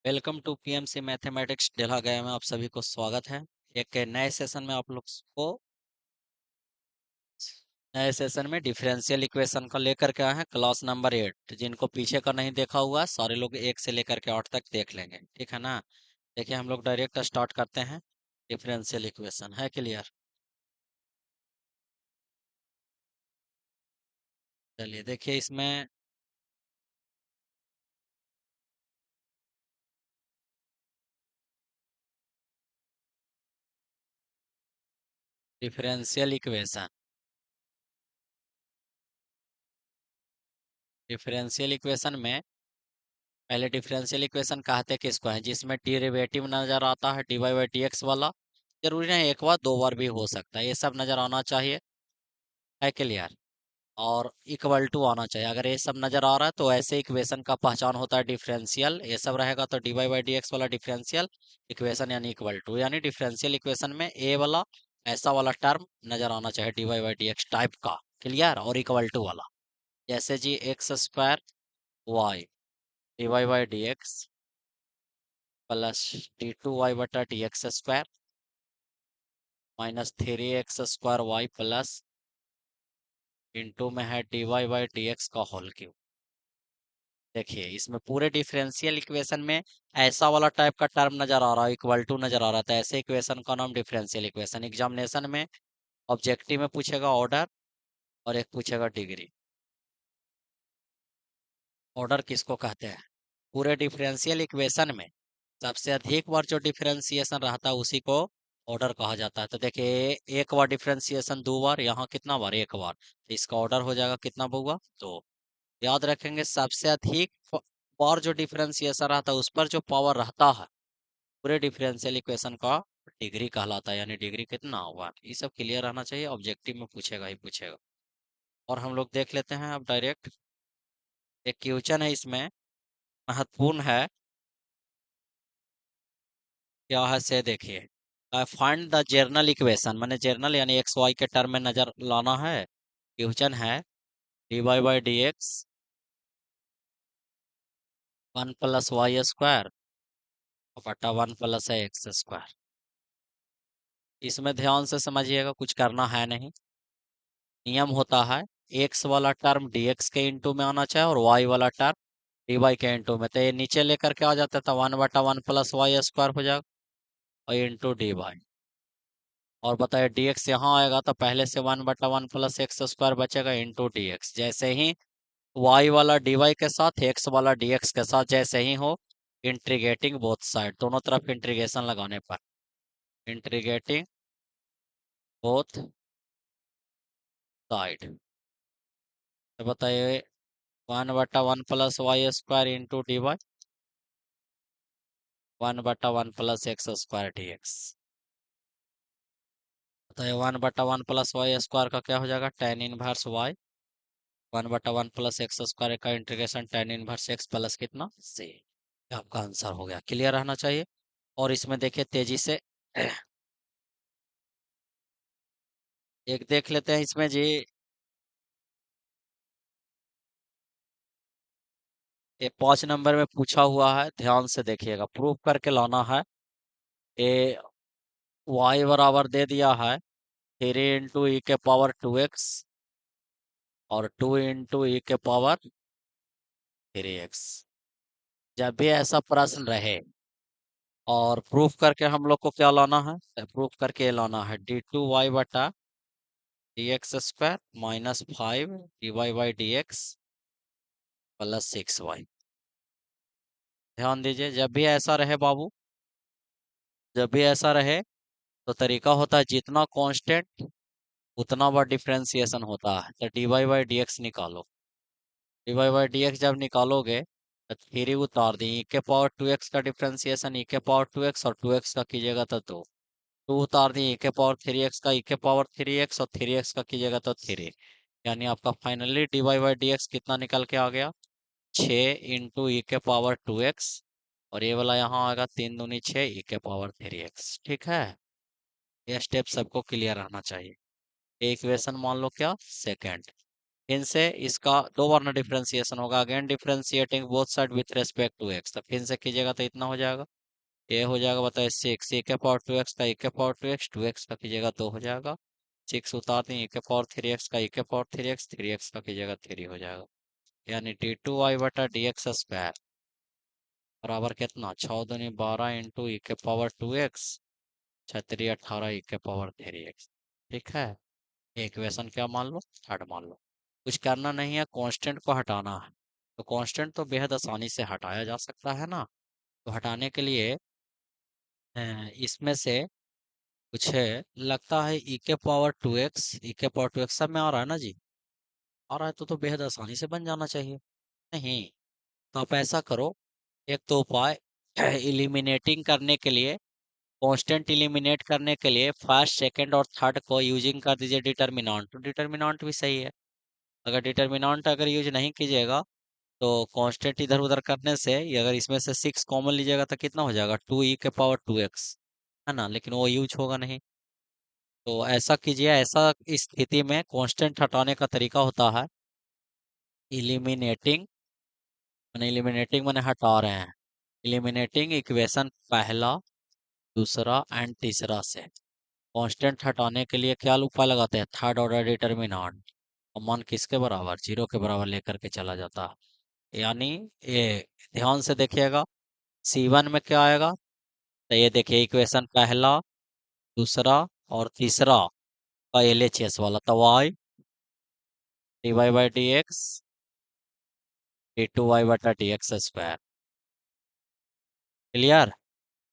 Welcome to PMC mathematics डेल्हा गया में आप सभी को स्वागत है। एक नए सेशन में आप लोग को नए सेशन में डिफरेंशियल इक्वेशन का लेकर के आए हैं क्लास नंबर 8। जिनको पीछे का नहीं देखा हुआ है, सारे लोग 1 से लेकर के 8 तक देख लेंगे, ठीक है ना। देखिए हम लोग डायरेक्ट स्टार्ट करते हैं। डिफरेंशियल इक्वेशन है क्लियर। चलिए देखिए इसमें डिफरेंशियल इक्वेशन डिफरेंशियल इक्वेशन में पहले डिफरेंशियल इक्वेशन कहते किसको है, जिसमें डेरिवेटिव नजर आता है dy बाई डी एक्स वाला। जरूरी नहीं एक बार दो बार भी हो सकता है, ये सब नजर आना चाहिए, है क्लियर। और इक्वल टू आना चाहिए। अगर ये सब नजर आ रहा है तो ऐसे इक्वेशन का पहचान होता है डिफरेंशियल। ये सब रहेगा तो dy बाई डी एक्स वाला डिफरेंशियल इक्वेशन यानी इक्वल टू, यानी डिफरेंशियल इक्वेशन में ए वाला ऐसा वाला टर्म नजर आना चाहिए dy by d x type का, क्लियर। और इक्वल टू वाला जैसे जी x square y dy by d x plus d2y बटा d x square minus 3x square y plus into में है dy बाई डी एक्स का होल क्यूब। देखिए इसमें पूरे डिफरेंशियल इक्वेशन में ऐसा वाला टाइप का टर्म नजर आ रहा है, इक्वल टू नजर आ रहा था। ऐसे इक्वेशन का नाम डिफरेंशियल इक्वेशन। एग्जामिनेशन में ऑब्जेक्टिव में पूछेगा ऑर्डर और एक पूछेगा डिग्री। ऑर्डर किसको कहते हैं? पूरे डिफरेंशियल इक्वेशन में सबसे अधिक बार जो डिफरेंशिएशन रहता है उसी को ऑर्डर कहा जाता है। तो देखिए एक बार डिफरेंशिएशन दो बार, यहाँ कितना बार? एक बार, तो इसका ऑर्डर हो जाएगा कितना होगा? तो याद रखेंगे सबसे अधिक बार जो डिफरेंशिएशन रहता है उस पर जो पावर रहता है पूरे डिफरेंशियल इक्वेशन का डिग्री कहलाता है, यानी डिग्री कितना होगा। ये सब क्लियर रहना चाहिए, ऑब्जेक्टिव में पूछेगा ही पूछेगा। और हम लोग देख लेते हैं अब डायरेक्ट। एक क्वेश्चन है इसमें, महत्वपूर्ण है। क्या है से देखिए, फाइंड द जर्नल इक्वेशन, माने जर्नल यानी एक्स वाई के टर्म में नजर लाना है। क्वेश्चन है d y by d x 1 + y² बटा 1 + x²। इसमें ध्यान से समझिएगा, कुछ करना है नहीं। नियम होता है एक्स वाला टर्म dx के इंटू में आना चाहिए और y वाला टर्म dy के इंटू में। तो ये नीचे लेकर के आ जाता था 1/1 + y² हो जाएगा और इंटू डी वाई। और बताइए dx यहाँ आएगा तो पहले से 1/1 + x² बचेगा इंटू dx। जैसे ही y वाला dy के साथ x वाला dx के साथ जैसे ही हो, इंट्रीगेटिंग बोथ साइड, दोनों तरफ इंट्रीगेशन लगाने पर, इंट्रीगेटिंग बोथ साइड, तो बताइए 1/1 + y² into d Y 1/1 + x²dx। बताइए 1/1 + y² का क्या हो जाएगा? tan इनवर्स y 1/1 + x² का integration tan inverse x plus कितना c। आपका आंसर हो गया, क्लियर रहना चाहिए। और इसमें देखिए तेजी से एक देख लेते हैं इसमें जी। ये 5 नंबर में पूछा हुआ है, ध्यान से देखिएगा, प्रूफ करके लाना है। ये y बराबर दे दिया है 3 × e⁻²x और 2 × e⁻3x। जब भी ऐसा प्रश्न रहे और प्रूफ करके हम लोग को क्या लाना है? प्रूफ करके ये लाना है d2y बटा dx² -5 dy by dx plus 6y। ध्यान दीजिए, जब भी ऐसा रहे बाबू, जब भी ऐसा रहे तो तरीका होता है जितना कांस्टेंट उतना बार डिफरेंशिएशन होता है। तो dy बाई dx निकालो। dy बाई dx जब निकालोगे तो 3 उतार दी, e⁻²x का डिफरेंशिएशन e⁻²x और 2x का कीजिएगा तो 2, 2 उतार दी e⁻3x का e⁻3x और 3x का कीजिएगा तो 3। यानी आपका फाइनली dy बाई dx कितना निकल के आ गया? 6 × e⁻²x और ये वाला यहाँ आएगा 3 दूनी 6 e⁻3x। ठीक है, ये स्टेप सबको क्लियर रहना चाहिए। इक्वेशन मान लो क्या, सेकंड। फिर से इसका दो बार ना डिफरेंशिएशन होगा, again differentiating both side with respect to x, तो फिर से कीजिएगा तो इतना हो जाएगा, ये हो जाएगा बताइए 6 ए के पावर 2 एक्स का, ए के पावर 2 एक्स, 2 एक्स का कीजिएगा 2 हो जाएगा, 6 उतार दें, ए के पावर 3 एक्स का, ए के पावर 3 एक्स, 3 एक्स का कीजिएगा 3 हो जाएगा, यानी d2y बटा डी एक्स स्क्वायर बराबर कितना, 6 दूनी 12 इंटू ई के पावर 2 एक्स, 6 3 18 ई के पावर 3 एक्स। ठीक है, इक्वेशन क्या मान लो, थर्ड मान लो। कुछ करना नहीं है, कांस्टेंट को हटाना है, तो कांस्टेंट तो बेहद आसानी से हटाया जा सकता है ना, तो हटाने के लिए इसमें से कुछ है, लगता है ई के पावर 2 एक्स, ई के पावर 2 एक्स सब में आ रहा है ना जी, आ रहा है तो बेहद आसानी से बन जाना चाहिए। नहीं, तो आप ऐसा करो, एक तो उपाय इलिमिनेटिंग करने के लिए, कांस्टेंट इलिमिनेट करने के लिए फर्स्ट सेकंड और थर्ड को यूजिंग कर दीजिए डिटर्मिनेंट, तो डिटर्मिनेंट भी सही है। अगर डिटर्मिनेंट अगर यूज नहीं कीजिएगा तो कांस्टेंट इधर उधर करने से, ये अगर इसमें से 6 कॉमन लीजिएगा तो कितना हो जाएगा, 2 ई के पावर 2 एक्स, है ना, लेकिन वो यूज होगा नहीं। तो ऐसा कीजिए, ऐसा स्थिति में कांस्टेंट हटाने का तरीका होता है इलिमिनेटिंग, मैंने इलिमिनेटिंग मैंने हटा रहे हैं, इलिमिनेटिंग इक्वेशन पहला, दूसरा एंड तीसरा से कांस्टेंट हटाने के लिए क्या उपाय लगाते हैं, थर्ड ऑर्डर डिटर्मिनेंट, और मान किसके बराबर, 0 के बराबर लेकर के चला जाता है, यानी ये ध्यान से देखिएगा, C1 में क्या आएगा, तो ये देखिए इक्वेशन पहला, दूसरा और तीसरा का LHS वाला, तो y dy by d x, d2y बटा डी एक्स स्क्वायर। क्लियर,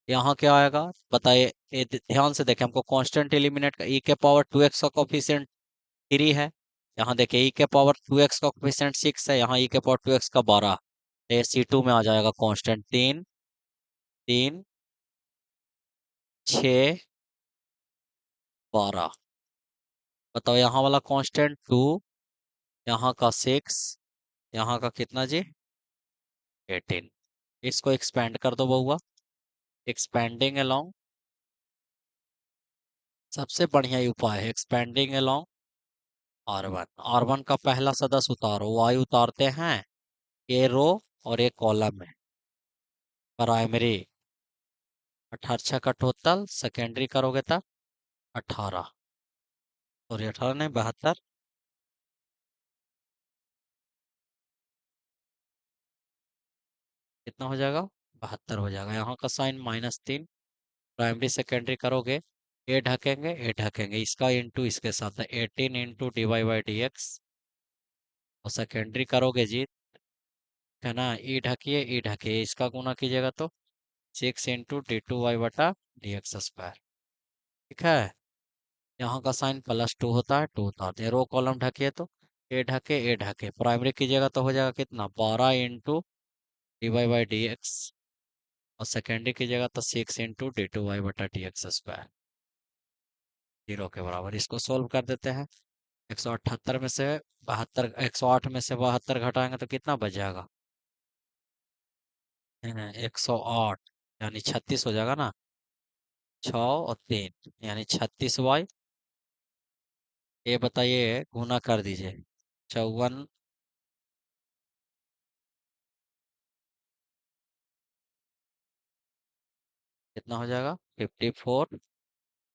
यहाँ क्या आएगा बताइए, ध्यान से देखें, हमको कांस्टेंट एलिमिनेट का, ई के पावर 2x का कोफिशिएंट 3 है, यहाँ देखिए ई के पावर 2x का कोफिशिएंट 6 है, यहाँ ई के पावर 2x का 12, ये C2 में आ जाएगा कांस्टेंट 3, 3 6 12, बताओ यहाँ वाला कांस्टेंट 2, यहाँ का 6, यहाँ का कितना जी 18, इसको एक्सपेंड कर दो बहुआ, एक्सपेंडिंग अलोंग, सबसे बढ़िया ये उपाय है एक्सपेंडिंग अलोंग R1, R1 का पहला सदस्य उतारो, y उतारते हैं, ए रो और एक कॉलम में, प्राइमरी 18 का टोटल, सेकेंडरी करोगे तब 18, और 18 नहीं 72, कितना हो जाएगा 72 हो जाएगा, यहाँ का साइन -3, प्राइमरी सेकेंडरी करोगे, ए ढकेंगे ए ढकेंगे, इसका इंटू इसके साथ 18 into d y by d x, और सेकेंडरी करोगे जी, है ना, ई ढकिए ई ढकिए, इसका गुना कीजिएगा तो 6 इंटू d2y बटा डी एक्स स्क्वायर। ठीक है, यहाँ का साइन +2 होता है, 2 उतारते हैं, रो कॉलम ढकिए तो ए ढके, प्राइमरी कीजिएगा तो हो जाएगा कितना 12 into d y by d x, और सेकेंडरी कीजिएगा तो 6 इंटू d2y बटा डी एक्स स्क्वायर, 0 के बराबर। इसको सोल्व कर देते हैं, 178 में से 72, 108 में से 72 घटाएंगे तो कितना बच जाएगा, 108, यानी 36 हो जाएगा ना, 6 और 3 यानी 36y, ये बताइए गुना कर दीजिए, 54, कितना हो जाएगा 54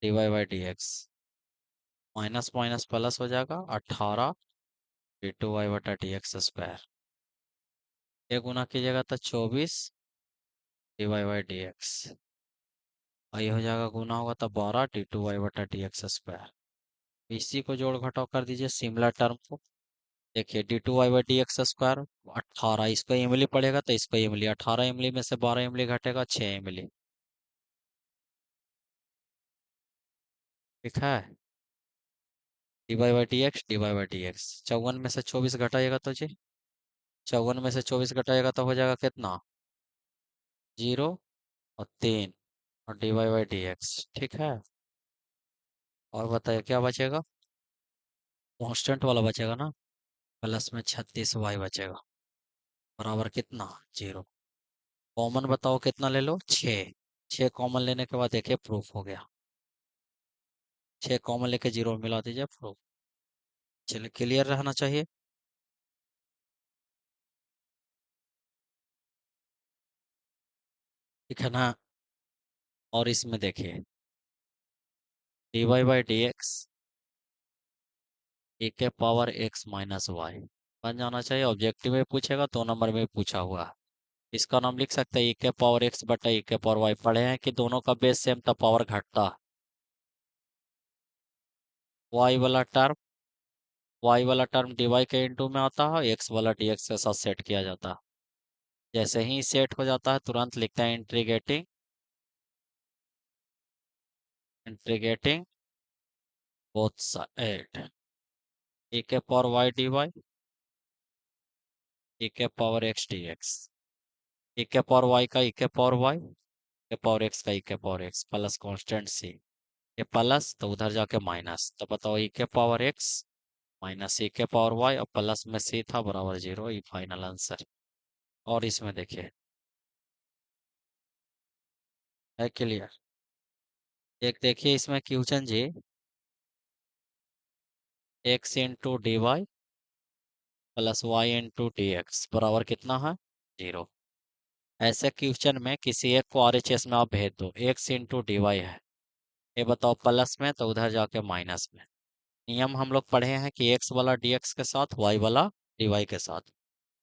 d y d x, minus minus plus हो जाएगा 18 d2y बटा डी एक्स स्क्वायर, ये गुना कीजिएगा तो 24 डी वाई डी एक्स, और ये हो जाएगा गुना होगा तो 12 d2y बटा डी एक्स स्क्वायर, इसी को जोड़ घटाव कर दीजिए सिमिलर टर्म को, देखिए d2y by d x square 18, इसको इमली पड़ेगा तो इसको इमली, 18 इमली में से 12 इमली घटेगा 6 इमली। ठीक है, d y by d x 54 में से 24 घटाइएगा तो जी, 54 में से 24 घटाइएगा तो हो जाएगा कितना 0 और 3, और dy/dx। ठीक है, और बताइए क्या बचेगा, कांस्टेंट वाला बचेगा ना, प्लस में 36y बचेगा, बराबर कितना 0, कॉमन बताओ कितना ले लो 6, 6 कॉमन लेने के बाद देखिए प्रूफ हो गया, 6 कॉमन लेके 0 मिला दीजिए, प्रूफ। चलिए क्लियर रहना चाहिए। ठीक है ना। और इसमें देखिए dy बाई डी एक्स ए के पावर एक्स माइनस वाई बन जाना चाहिए। ऑब्जेक्टिव में पूछेगा 2 नंबर में पूछा हुआ है। इसका नाम लिख सकते हैं ए के पावर एक्स बटा ए के पावर वाई। पढ़े हैं कि दोनों का बेस सेम था, पावर घटता। वाई वाला टर्म dy के इंटू में आता है, एक्स वाला dx के साथ सेट किया जाता है। जैसे ही सेट हो जाता है तुरंत लिखते हैं इंटीग्रेटिंग बोथ साइड ए के पावर वाई dy ए के पावर एक्स dx। ए के पावर वाई का e के पावर वाई, के पावर एक्स का e के पावर एक्स प्लस कांस्टेंट सी। ये प्लस तो उधर जाके माइनस, तो बताओ e के पावर एक्स माइनस e के पावर वाई और प्लस में सी था बराबर 0। ये फाइनल आंसर। और इसमें देखिए है क्लियर। एक देखिए इसमें क्वेश्चन जी, x into d y plus y into d x बराबर कितना है 0। ऐसे क्वेश्चन में किसी एक को आरएचएस में आप भेज दो, एक्स इंटू डी वाई है, ये बताओ प्लस में तो उधर जाके माइनस में। नियम हम लोग पढ़े हैं कि एक्स वाला डीएक्स के साथ वाई वाला डीवाई के साथ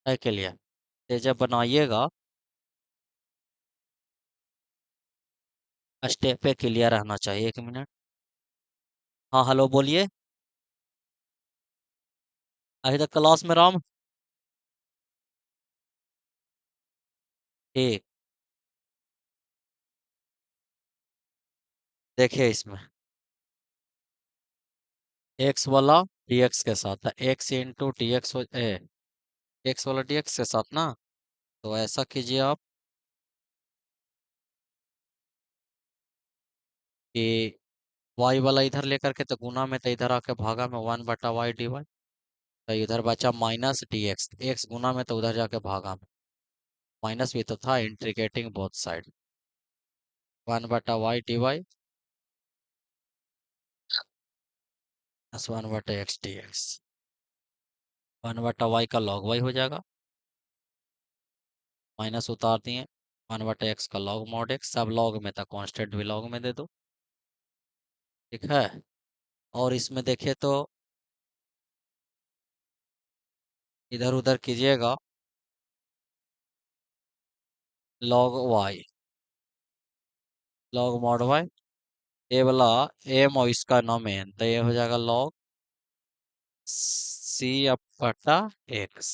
है के लिए। ये जब बनाइएगा स्टेप पे क्लियर रहना चाहिए। 1 मिनट। हाँ हेलो बोलिए। अभी तक क्लास में राम। ठीक। देखिए इसमें एक्स वाला डीएक्स के साथ है, x into d x x वाला डीएक्स के साथ ना। तो ऐसा कीजिए आप कि वाई वाला इधर लेकर के तो गुना में, तो इधर आके भागा में 1/y dy। तो इधर बचा माइनस डी एक्स, एक्स गुना में तो उधर जाके भागा में माइनस भी तो था। Integrating both side 1/y dy plus 1/x dx। 1/y का log y हो जाएगा, माइनस उतार दिए। 1/x का log mod x, सब log में था, कांस्टेंट भी log में दे दो। ठीक है। और इसमें देखिए तो इधर उधर कीजिएगा, log y log mod y, ये वाला एम और इसका नाम एन, तो ये हो जाएगा log सी अप बटा एक्स।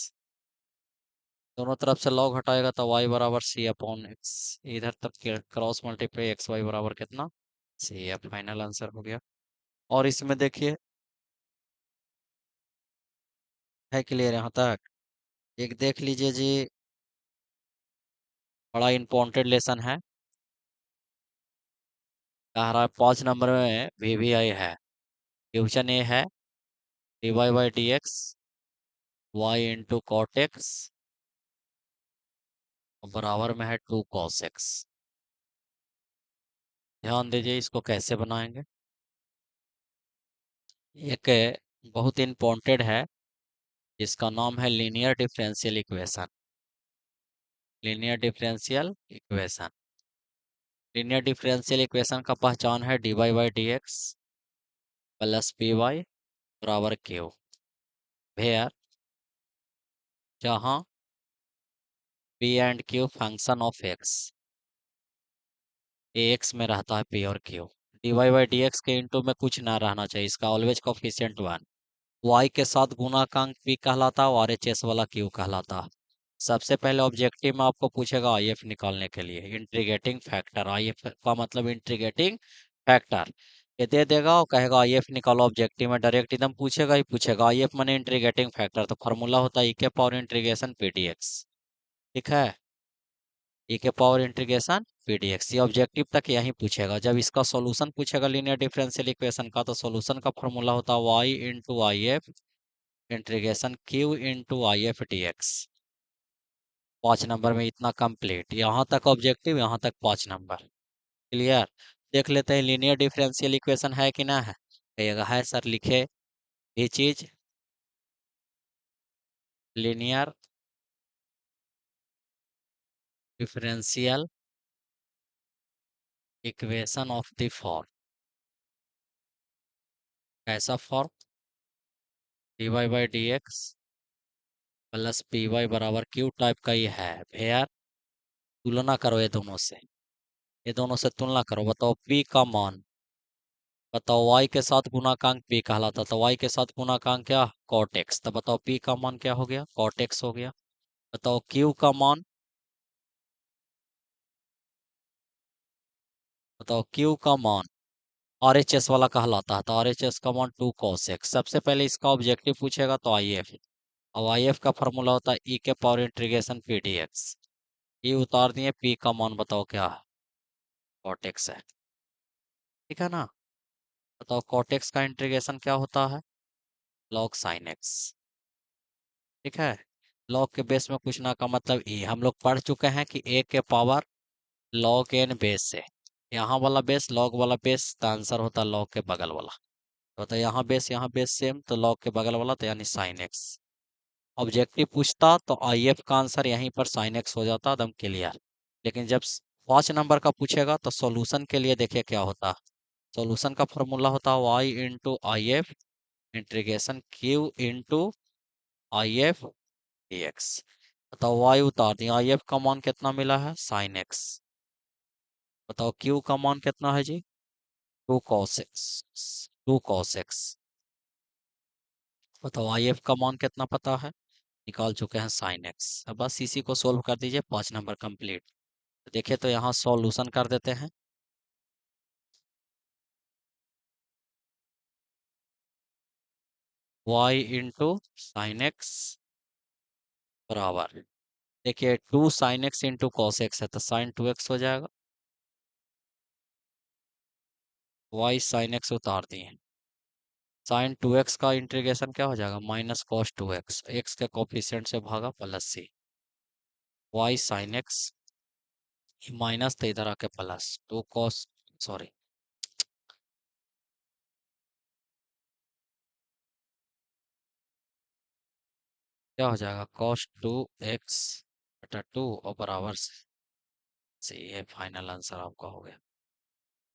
दोनों तरफ से log हटाएगा तो y बराबर सी अपॉन एक्स। इधर तक क्रॉस मल्टीप्लाई एक्स वाई बराबर कितना सी। अब फाइनल आंसर हो गया। और इसमें देखिए है क्लियर यहाँ तक। एक देख लीजिए जी, बड़ा इंपॉर्टेंट लेसन है। कह रहा है 5 नंबर में वीवीआई है। क्वेश्चन ये है d y by d x y into cot x बराबर में है 2 कॉस एक्स। ध्यान दीजिए इसको कैसे बनाएंगे। एक बहुत इंपॉर्टेंट है जिसका नाम है linear differential equation. Linear differential equation. Linear differential equation का पहचान है d y by d x plus p y बराबर क्यू। वेयर जहाँ p and q function of x, a x में रहता है पी और q. D y by d x के इंटू में कुछ ना रहना चाहिए, इसका ऑलवेज कोफिशिएंट 1। वाई के साथ गुणा का अंक पी कहलाता है और एच एस वाला क्यू कहलाता है। सबसे पहले ऑब्जेक्टिव में आपको पूछेगा आई एफ निकालने के लिए, इंटीग्रेटिंग फैक्टर। आई एफ का मतलब इंटीग्रेटिंग फैक्टर। ये दे देगा और कहेगा आई एफ निकालो। ऑब्जेक्टिव में डायरेक्ट एकदम पूछेगा ही पूछेगा। आई एफ माने इंटीग्रेटिंग फैक्टर, तो फॉर्मूला होता है ई के power integration P D x. ठीक है। ई के पावर इंटीग्रेशन पीडीएक्स। ये ऑब्जेक्टिव तक यही पूछेगा। जब इसका सॉल्यूशन पूछेगा लीनियर डिफरेंशियल इक्वेशन का, तो सॉल्यूशन का फॉर्मूला होता है y into I F integration Q into I F d x. 5 number में इतना कंप्लीट। यहाँ तक ऑब्जेक्टिव, यहाँ तक 5 नंबर क्लियर। देख लेते हैं लीनियर डिफरेंशियल इक्वेशन है कि ना है। कहिएगा है सर, लिखे ये चीज linear differential equation of the form, कैसा form? D y by d x plus p y बराबर क्यू टाइप का ये है यार। तुलना करो ये दोनों से, ये दोनों से तुलना करो, बताओ पी का मान, बताओ y के साथ गुणाकांक p कहलाता था, y के साथ गुणाकांक क्या, cot x, तो बताओ p का मान क्या हो गया, cot x हो गया। बताओ q का मान, बताओ q का मान RHS वाला कहलाता है, तो RHS का मान 2 cos x। सबसे पहले इसका ऑब्जेक्टिव पूछेगा तो IF, और IF का फॉर्मूला होता है e के पावर इंटीग्रेशन p dx। ये उतार दिए, p का मान बताओ क्या है, cot x है, ठीक है ना। बताओ cot x का इंटीग्रेशन क्या होता है, log sin x, ठीक है। log के बेस में पूछना का मतलब ये हम लोग पढ़ चुके हैं कि a के पावर log n बेस से, यहाँ वाला बेस log वाला बेस, तो आंसर होता है log के बगल वाला। तो यहाँ बेस सेम, तो log के बगल वाला तो यानी sin x। ऑब्जेक्टिव पूछता तो IF का आंसर यहीं पर sin x हो जाता, एकदम क्लियर। लेकिन जब 5 नंबर का पूछेगा तो सॉल्यूशन के लिए देखिए क्या होता, सॉल्यूशन का फॉर्मूला होता है y into I F integration q into I F d x. बताओ y उतार दिया, आई एफ का मान कितना मिला है, sin x। बताओ q का मान कितना है जी, 2 cos x, 2 cos x। बताओ आई एफ का मान कितना पता है, निकाल चुके हैं sin x। अब बस इसी को सोल्व कर दीजिए, 5 नंबर कंप्लीट। देखिए तो यहाँ सॉल्यूशन कर देते हैं। y इंटू साइन एक्स बराबर, देखिए 2 sin x into cos x है, तो sin 2x हो जाएगा। y sin x उतार दिए, sin 2x का इंटीग्रेशन क्या हो जाएगा, माइनस कॉस 2x, x के कोफिशिएंट से भागा plus c, y sin x minus, तो इधर आके प्लस 2 cos, सॉरी, क्या हो जाएगा, cos 2x बटा 2 और बराबर से ये फाइनल आंसर आपका हो गया।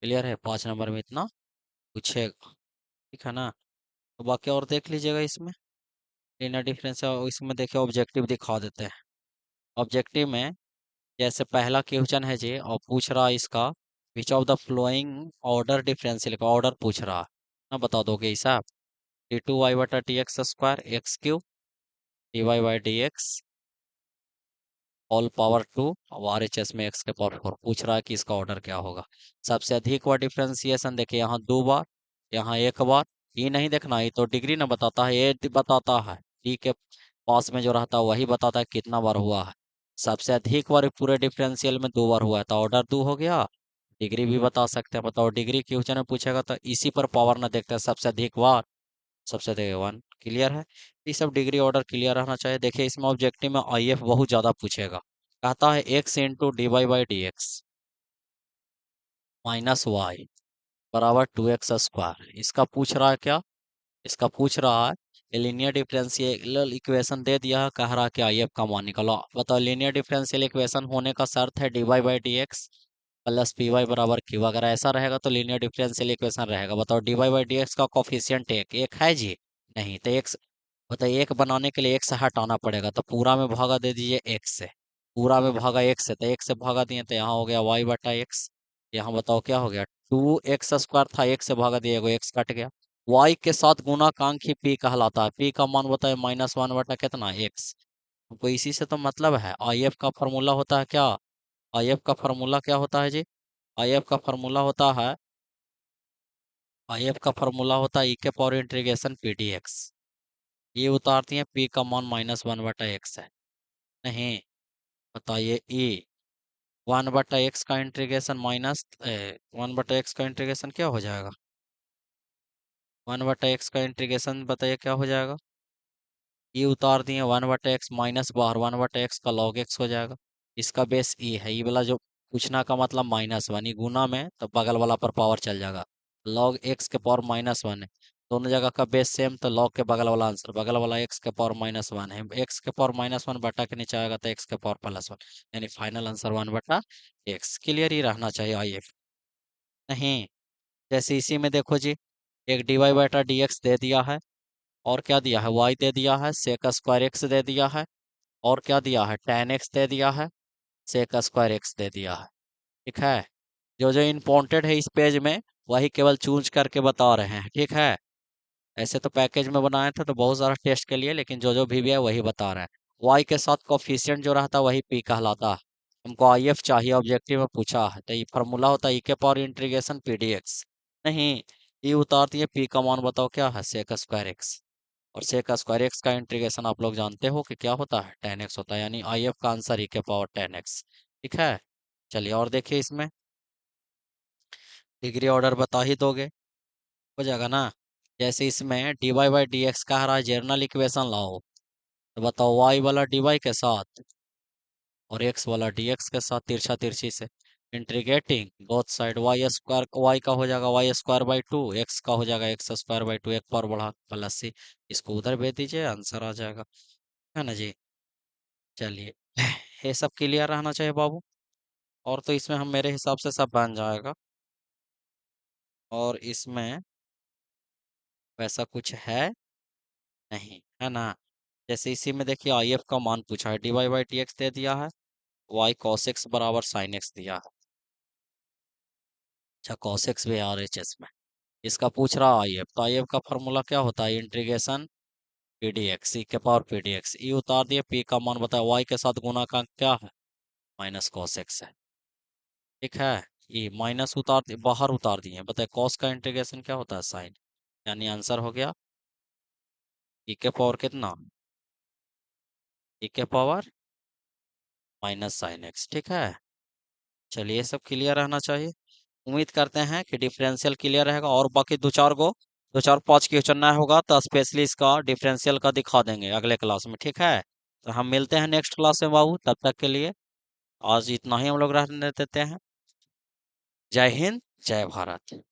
क्लियर है, 5 नंबर में इतना पूछेगा, ठीक है ना। तो बाकी और देख लीजिएगा इसमें, लीनियर डिफरेंस है, और इसमें देखिए ऑब्जेक्टिव दिखा देते हैं। ऑब्जेक्टिव में जैसे पहला क्वेश्चन है जी, और पूछ रहा है इसका which of the flowing order differential का ऑर्डर पूछ रहा है ना, बता दोगे हिसाब, d2y बटा d x square x Q dy by d x all power 2 और RHS में x के पावर 4, पूछ रहा है कि इसका ऑर्डर क्या होगा। सबसे अधिक बार डिफरेंशिएशन देखिए, यहाँ 2 बार, यहाँ 1 बार, ये नहीं देखना, ये तो डिग्री ना बताता है, ये बताता है डी के पास में जो रहता है वही बताता है कितना बार हुआ है। सबसे अधिक बार पूरे डिफरेंशियल में 2 बार हुआ है, तो ऑर्डर 2 हो गया। डिग्री भी बता सकते हैं, बताओ डिग्री क्वेश्चन में पूछेगा तो इसी पर पावर ना देखते हैं, सबसे अधिक बार, सबसे अधिक 1। क्लियर है, ये सब डिग्री ऑर्डर क्लियर रहना चाहिए। देखिए इसमें ऑब्जेक्टिव में IF बहुत ज्यादा पूछेगा, कहता है x into d y by d x minus y बराबर 2x स्क्वायर, इसका पूछ रहा है क्या, इसका पूछ रहा है लीनियर डिफरेंशियल इक्वेशन दे दिया है, कह रहा है कि IF का मान निकालो। बताओ लीनियर डिफरेंशियल इक्वेशन होने का शर्त है d y by d x plus p y बराबर क्यू, अगर ऐसा रहेगा तो लीनियर डिफरेंशियल इक्वेशन रहेगा। बताओ d y by d x का कोफिशिएंट एक एक है जी, नहीं तो एक, बताइए एक बनाने के लिए एक से हटाना पड़ेगा, तो पूरा में भागा दे दीजिए एक से, पूरा में भागा एक से, तो एक से भागा दिए तो यहाँ हो गया y बटा एक्स। यहाँ बताओ क्या हो गया, 2x स्क्वायर था, एक से भागा दिए, एक्स कट गया। y के साथ गुणाकांक ही p कहलाता है, p का मान बताए -1 बटा कितना x। तो इसी से तो मतलब है, IF का फॉर्मूला होता है क्या, IF का फॉर्मूला क्या होता है जी, IF का फॉर्मूला होता है, IF का फॉर्मूला होता है e के power integration P D x. ये उतारती है, p का मान -1 बटा एक्स है, नहीं, बताइए e 1 बटा एक्स का इंटीग्रेशन माइनस 1 बटा एक्स का इंटीग्रेशन क्या हो जाएगा, 1 बटा एक्स का इंटीग्रेशन बताइए क्या हो जाएगा, ये उतार दिए 1 बटा एक्स माइनस बाहर 1 बटा एक्स का लॉग एक्स हो जाएगा। इसका बेस e है, ये वाला जो पूछना का मतलब -1, ये गुना में तो बगल वाला पर पावर चल जाएगा, लॉग एक्स के पावर -1 है, दोनों जगह का बेस सेम, तो लॉग के बगल वाला आंसर, बगल वाला एक्स के पावर -1 है, एक्स के पावर -1 बटा के नीचे आएगा तो एक्स के पावर +1, यानी फाइनल आंसर 1 बटा एक्स। क्लियर ही रहना चाहिए IF। नहीं। जैसे इसी में देखो जी, एक dy बटा dx दे दिया है, और क्या दिया है, y दे दिया है, सेक स्क्वायर x दे दिया है, और क्या दिया है, tan x दे दिया है, सेक स्क्वायर x दे दिया है। ठीक है। जो जो इम्पोर्टेंट है इस पेज में, वही केवल चूज करके बता रहे हैं। ठीक है। ऐसे तो पैकेज में बनाए थे तो बहुत सारा टेस्ट के लिए, लेकिन जो जो भी है वही बता रहे हैं। वाई के साथ कोफिशिएंट जो रहता है वही पी कहलाता है। हमको आई एफ चाहिए, ऑब्जेक्टिव में पूछा है, तो ये फार्मूला होता है ई के power integration P D x. नहीं, ये उतार दिए, पी का मान बताओ क्या है, सेक स्क्वायर एक्स। और सेक स्क्वायर एक्स का इंटीग्रेशन आप लोग जानते हो कि क्या होता है, टेन एक्स होता है, यानी आई एफ का आंसर ई के पावर टेन एक्स। ठीक है। चलिए और देखिए इसमें, डिग्री ऑर्डर बता ही दोगे, हो जाएगा ना। जैसे इसमें d y by d x का रहा है, जर्नल इक्वेशन लाओ, तो बताओ वाई वाला डी वाई के साथ और एक्स वाला डी एक्स के साथ तिरछा तिरछी से integrating both side, y square, y का हो जाएगा y square by two, x का हो जाएगा एक्स स्क्वायर बाई टू, एक पर बढ़ा प्लस सी। इसको उधर भेज दीजिए, आंसर आ जाएगा, है ना जी। चलिए ये सब क्लियर रहना चाहिए बाबू। और तो इसमें हम मेरे हिसाब से सब बन जाएगा। और इसमें वैसा कुछ है नहीं, है ना। जैसे इसी में देखिए आई एफ का मान पूछा है, d y by t x दे दिया है, वाई कॉस एक्स बराबर साइन एक्स दिया है। अच्छा, कॉस एक्स भी आर एच एस में इसका पूछ रहा आई एफ, तो आई एफ का फॉर्मूला क्या होता है, इंटीग्रेशन पी डी एक्स ई के पावर पी डी एक्स। ई उतार दिए, पी का मान बताया, वाई के साथ गुना का क्या है, माइनस कॉस एक्स है। ठीक है। ये माइनस उतार दिए, बाहर उतार दिए, बताए कॉस का इंटीग्रेशन क्या होता है, साइन। यानी आंसर हो गया ई के पावर कितना, ई के पावर माइनस साइन एक्स। ठीक है। चलिए ये सब क्लियर रहना चाहिए। उम्मीद करते हैं कि डिफरेंशियल क्लियर रहेगा, और बाकी दो चार पाँच क्वेश्चन ना होगा तो स्पेशली इसका डिफरेंशियल का दिखा देंगे अगले क्लास में। ठीक है। तो हम मिलते हैं नेक्स्ट क्लास में बाबू, तब तक के लिए आज इतना ही हम लोग रहने देते हैं। जय हिंद, जय भारत।